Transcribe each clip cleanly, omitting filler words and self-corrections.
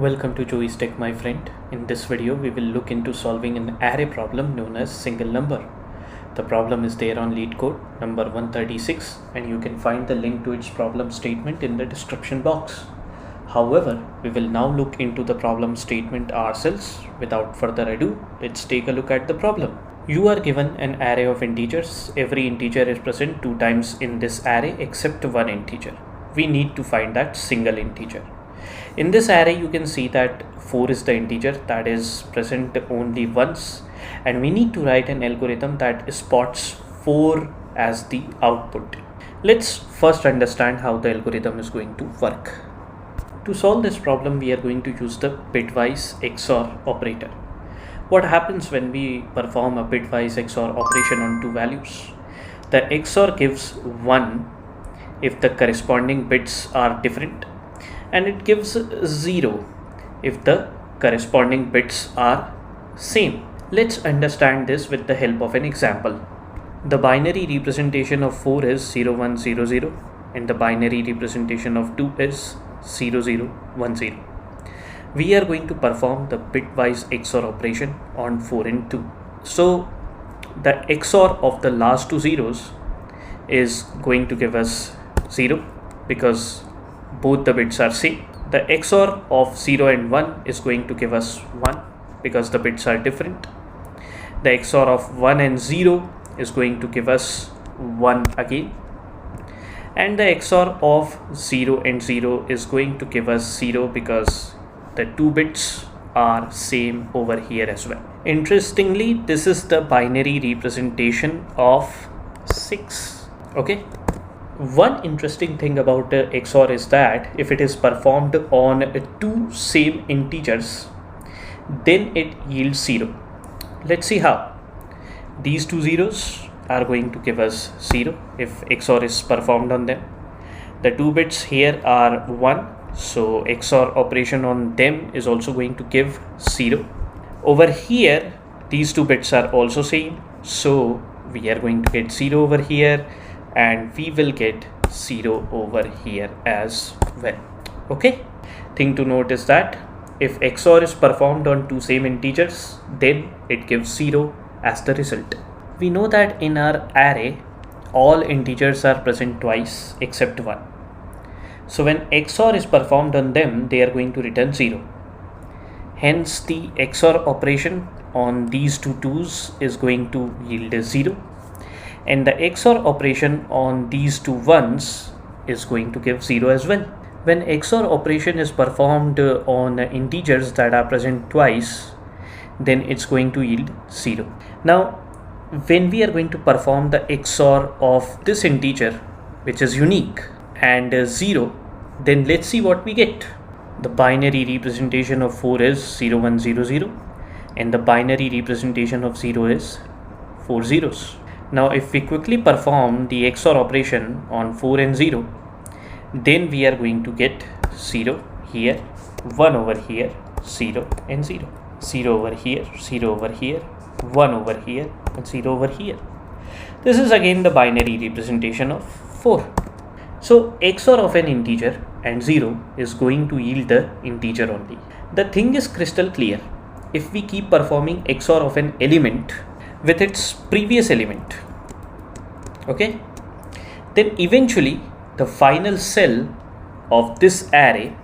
Welcome to Joey's Tech, my friend. In this video, we will look into solving an array problem known as single number. The problem is there on Leetcode number 136, and you can find the link to its problem statement in the description box. However, we will now look into the problem statement ourselves. Without further ado, let's take a look at the problem. You are given an array of integers. Every integer is present 2 times in this array except one integer. We need to find that single integer. In this array, you can see that 4 is the integer that is present only once, and we need to write an algorithm that spots 4 as the output. Let's first understand how the algorithm is going to work. To solve this problem, we are going to use the bitwise XOR operator. What happens when we perform a bitwise XOR operation on two values? The XOR gives 1 if the corresponding bits are different, and it gives 0 if the corresponding bits are same. Let's understand this with the help of an example. The binary representation of 4 is 0100, and the binary representation of 2 is 0010. We are going to perform the bitwise XOR operation on 4 and 2. So the XOR of the last two zeros is going to give us 0 because both the bits are same. The XOR of 0 and 1 is going to give us 1 because the bits are different. The XOR of 1 and 0 is going to give us 1 again. And the XOR of 0 and 0 is going to give us 0 because the two bits are same over here as well. Interestingly, this is the binary representation of 6. Okay. One interesting thing about the XOR is that if it is performed on two same integers, then it yields 0. Let's see how. These two zeros are going to give us 0 if XOR is performed on them. The two bits here are 1, so XOR operation on them is also going to give 0. Over here, these two bits are also same, so we are going to get 0 over here, and we will get 0 over here as well. Okay, thing to note is that if XOR is performed on two same integers, then it gives 0 as the result. We know that in our array, all integers are present twice except 1. So when XOR is performed on them, they are going to return 0. Hence, the XOR operation on these two 2's is going to yield a 0. And the XOR operation on these two 1's is going to give 0 as well. When XOR operation is performed on integers that are present twice, then it's going to yield 0. Now, when we are going to perform the XOR of this integer, which is unique, and 0, then let's see what we get. The binary representation of 4 is 0100, and the binary representation of 0 is 4 zeros. Now, if we quickly perform the XOR operation on 4 and 0, then we are going to get 0 here, 1 over here, 0 and 0. 0 over here, 0 over here, 1 over here, and 0 over here. This is again the binary representation of 4. So, XOR of an integer and 0 is going to yield the integer only. The thing is crystal clear. If we keep performing XOR of an element with its previous element, okay, then eventually the final cell of this array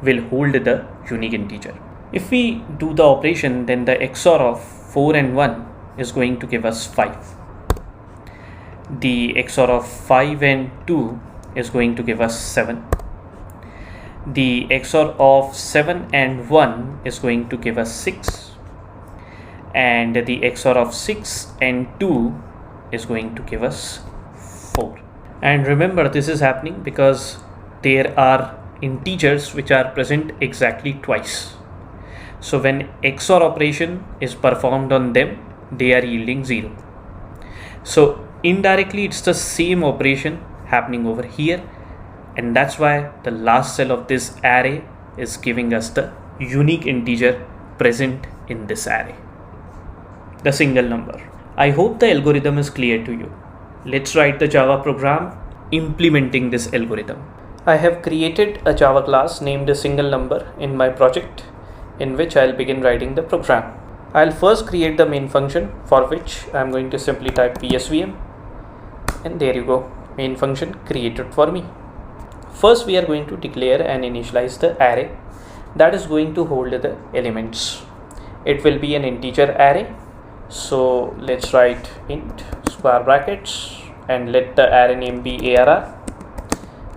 will hold the unique integer. If we do the operation, then the XOR of 4 and 1 is going to give us 5. The XOR of 5 and 2 is going to give us 7. The XOR of 7 and 1 is going to give us 6. And the XOR of 6 and 2 is going to give us 4. And remember, this is happening because there are integers which are present exactly twice. So when XOR operation is performed on them, they are yielding 0. So indirectly, it's the same operation happening over here, and that's why the last cell of this array is giving us the unique integer present in this array, the single number. I hope the algorithm is clear to you. Let's write the Java program implementing this algorithm. I have created a Java class named a single number in my project, in which I'll begin writing the program. I'll first create the main function, for which I'm going to simply type psvm, and there you go, main function created for me. First we are going to declare and initialize the array that is going to hold the elements. It will be an integer array, so let's write int square brackets and let the array name be arr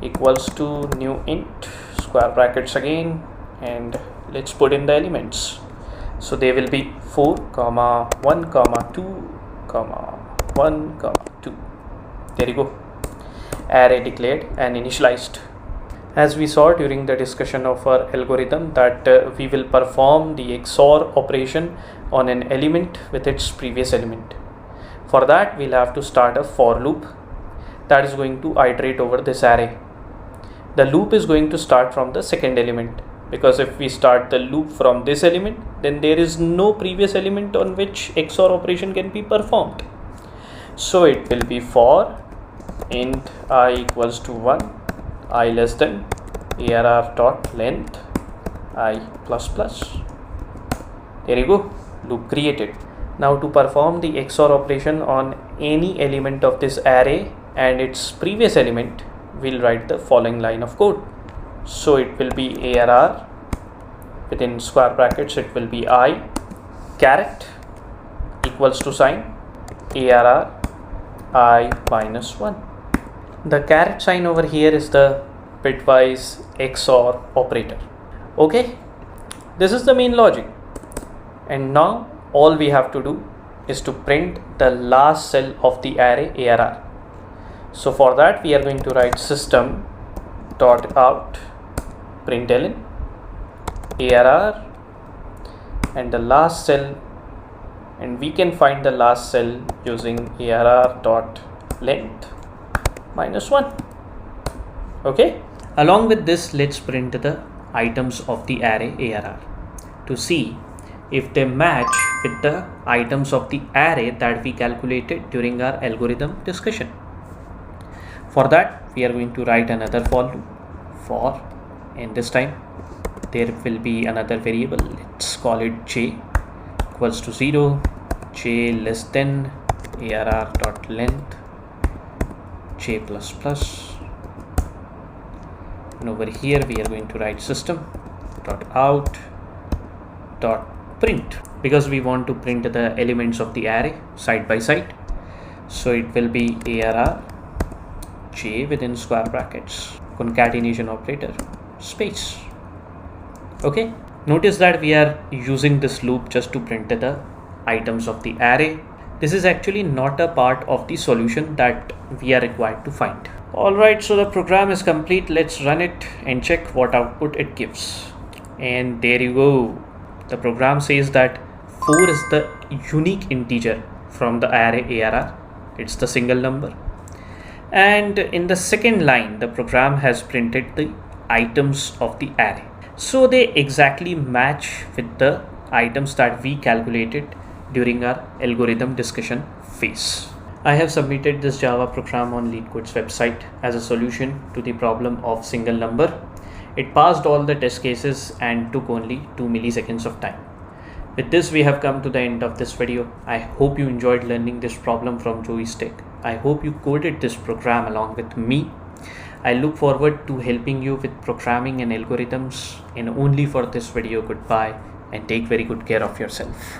equals to new int square brackets again, and let's put in the elements. So they will be 4 comma 1 comma 2 comma 1 comma 2. There you go, array declared and initialized. As we saw during the discussion of our algorithm that we will perform the XOR operation on an element with its previous element. For that we'll have to start a for loop that is going to iterate over this array. The loop is going to start from the second element, because if we start the loop from this element, then there is no previous element on which XOR operation can be performed. So it will be for int I equals to 1, I less than arr dot length I plus plus. There you go, loop created. Now to perform the XOR operation on any element of this array and its previous element, we'll write the following line of code. So it will be arr, within square brackets it will be I caret equals to sign arr I minus 1. The caret sign over here is the bitwise XOR operator. Okay, this is the main logic, and now all we have to do is to print the last cell of the array arr. So for that we are going to write system dot out println arr and the last cell, and we can find the last cell using arr dot length minus 1. Okay, along with this let's print the items of the array arr to see if they match with the items of the array that we calculated during our algorithm discussion. For that we are going to write another for loop, for, and this time there will be another variable, let's call it j equals to 0, j less than arr dot length j plus plus, and over here we are going to write system dot out dot print, because we want to print the elements of the array side by side. So it will be arr j within square brackets concatenation operator space. Okay, notice that we are using this loop just to print the items of the array. This is actually not a part of the solution that we are required to find. Alright, so the program is complete. Let's run it and check what output it gives. And there you go. The program says that 4 is the unique integer from the array arr. It's the single number. And in the second line, the program has printed the items of the array. So they exactly match with the items that we calculated during our algorithm discussion phase. I have submitted this Java program on LeetCode's website as a solution to the problem of single number. It passed all the test cases and took only 2 milliseconds of time. With this we have come to the end of this video. I hope you enjoyed learning this problem from Joey's Tech. I hope you coded this program along with me. I look forward to helping you with programming and algorithms, and only for this video. Goodbye and take very good care of yourself.